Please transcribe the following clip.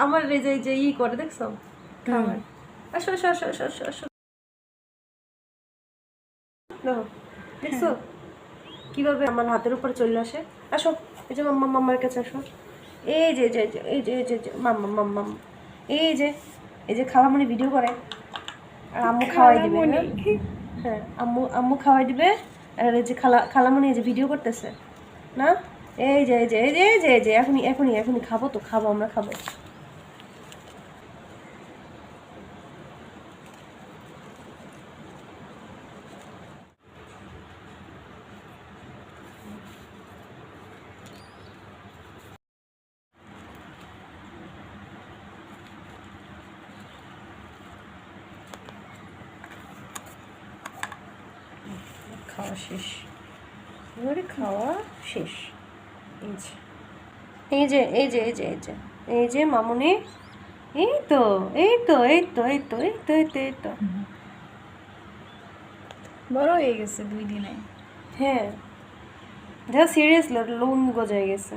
আমার এই যে ই করে দেখছো খাবার। আসো আসো আসো আসো আসো আসো, দেখো দেখছো কিভাবে আমার হাতের উপরে চলে আসে। আসো এই যে মাম্মা, মাম্মার কাছে আসো। এই যে এই যে এই যে এই যে মাম্মা মাম্মা, এই যে খালামণি ভিডিও করে আর আম্মু খাওয়াই দিবে। হ্যাঁ হ্যাঁ, আম্মু খাওয়াই দিবে। আর এই যে খালামণি এই যে ভিডিও করতেছে না। এই যে এই যে এই যে এই যে এই যে এখনই এখনই এখনই খাবো, তো খাবো, আমরা খাবো। খাওয়া শেষ, এবারে খাওয়া শেষ। এই যে এই যে এই যে এই যে এই যে এই যে মামুনি, এই তো এই তো এই তো এই তো এই তো এই তো এই তো বড় হয়ে গেছে 2 দিনে। হ্যাঁ, যা সিরিয়াসলি লোন গজায় গেছে।